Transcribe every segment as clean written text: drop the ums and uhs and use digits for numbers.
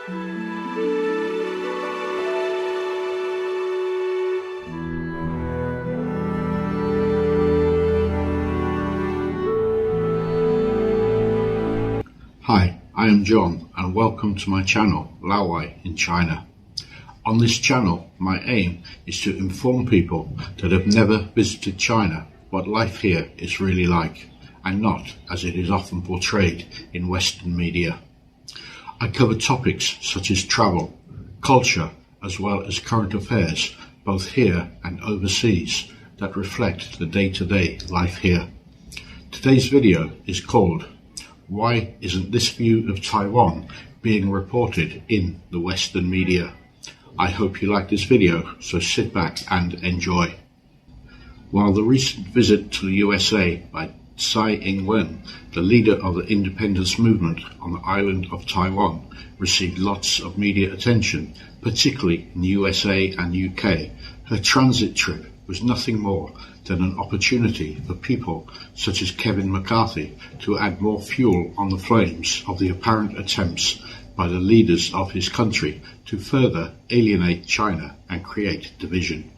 Hi, I am John and welcome to my channel, Laowai in China. On this channel, my aim is to inform people that have never visited China what life here is really like, and not as it is often portrayed in Western media. I cover topics such as travel, culture, as well as current affairs, both here and overseas, that reflect the day-to-day life here. Today's video is called "Why Isn't This View of Taiwan Being Reported in the Western Media?" I hope you like this video, so sit back and enjoy. While the recent visit to the USA by Tsai Ing-wen, the leader of the independence movement on the island of Taiwan, received lots of media attention, particularly in the USA and UK, her transit trip was nothing more than an opportunity for people such as Kevin McCarthy to add more fuel on the flames of the apparent attempts by the leaders of his country to further alienate China and create division.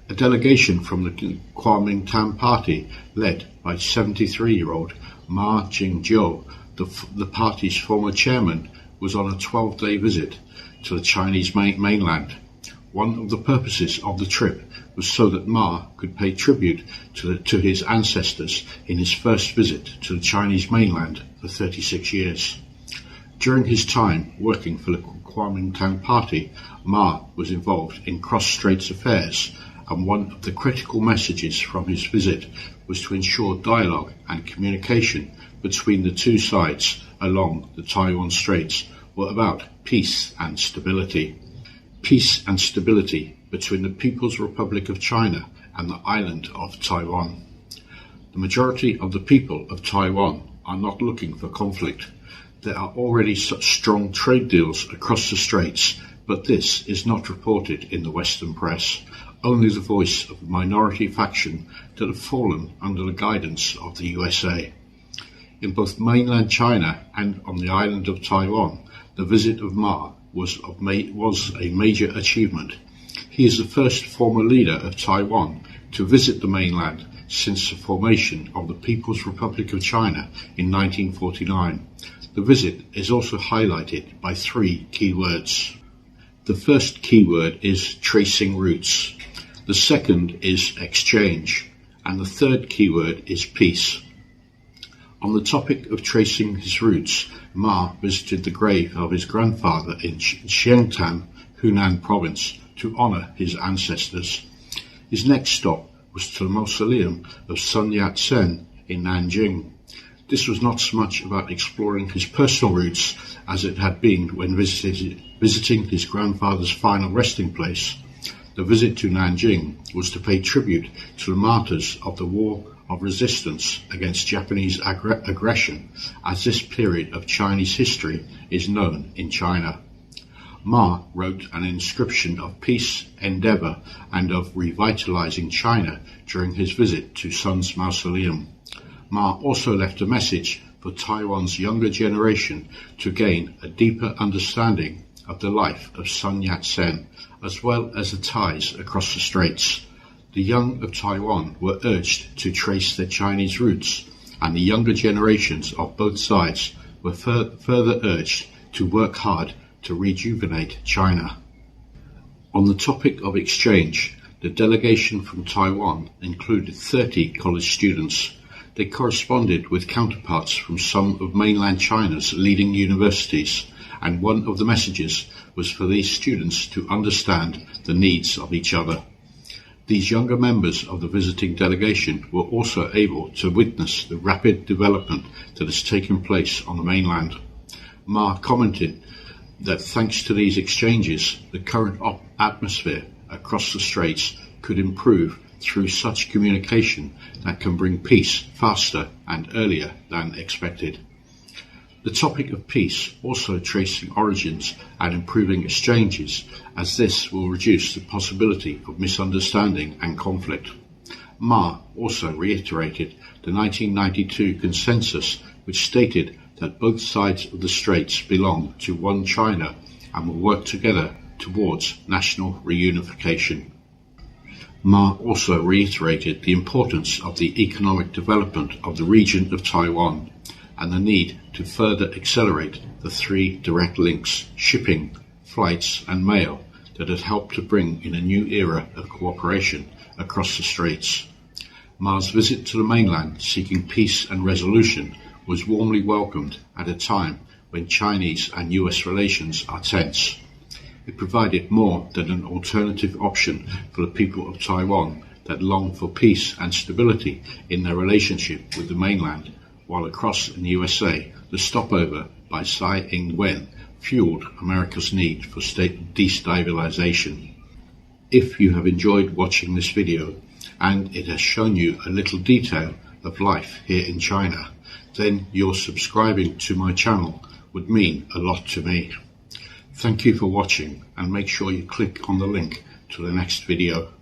A delegation from the Kuomintang party, led by 73-year-old Ma Ying-jeou, the party's former chairman, was on a 12-day visit to the Chinese mainland. One of the purposes of the trip was so that Ma could pay tribute to his ancestors in his first visit to the Chinese mainland for 36 years. During his time working for the Kuomintang party, Ma was involved in cross-straits affairs, and one of the critical messages from his visit was to ensure dialogue and communication between the two sides along the Taiwan Straits were about peace and stability. Peace and stability between the People's Republic of China and the island of Taiwan. The majority of the people of Taiwan are not looking for conflict. There are already such strong trade deals across the straits, but this is not reported in the Western press. Only the voice of the minority faction that have fallen under the guidance of the USA. In both mainland China and on the island of Taiwan, the visit of Ma was a major achievement. He is the first former leader of Taiwan to visit the mainland since the formation of the People's Republic of China in 1949. The visit is also highlighted by 3 key words. The first keyword is tracing roots. The second is exchange. And the third keyword is peace. On the topic of tracing his roots, Ma visited the grave of his grandfather in Xiangtan, Hunan province, to honor his ancestors. His next stop was to the mausoleum of Sun Yat-sen in Nanjing. This was not so much about exploring his personal roots as it had been when visiting his grandfather's final resting place. The visit to Nanjing was to pay tribute to the martyrs of the War of Resistance against Japanese aggression, as this period of Chinese history is known in China. Ma wrote an inscription of peace, endeavor, and of revitalizing China during his visit to Sun's mausoleum. Ma also left a message for Taiwan's younger generation to gain a deeper understanding of the life of Sun Yat-sen, as well as the ties across the straits. The young of Taiwan were urged to trace their Chinese roots, and the younger generations of both sides were further urged to work hard to rejuvenate China. On the topic of exchange, the delegation from Taiwan included 30 college students. They corresponded with counterparts from some of mainland China's leading universities, and one of the messages was for these students to understand the needs of each other. These younger members of the visiting delegation were also able to witness the rapid development that has taken place on the mainland. Ma commented that thanks to these exchanges, the current atmosphere across the straits could improve through such communication that can bring peace faster and earlier than expected. The topic of peace also tracing origins and improving exchanges, as this will reduce the possibility of misunderstanding and conflict. Ma also reiterated the 1992 consensus, which stated that both sides of the straits belong to one China and will work together towards national reunification. Ma also reiterated the importance of the economic development of the region of Taiwan and the need to further accelerate the 3 direct links, shipping, flights and mail, that had helped to bring in a new era of cooperation across the straits. Ma's visit to the mainland seeking peace and resolution was warmly welcomed at a time when Chinese and US relations are tense. It provided more than an alternative option for the people of Taiwan that long for peace and stability in their relationship with the mainland, while across in the USA, the stopover by Tsai Ing-wen fueled America's need for state destabilization. If you have enjoyed watching this video and it has shown you a little detail of life here in China, then your subscribing to my channel would mean a lot to me. Thank you for watching, and make sure you click on the link to the next video.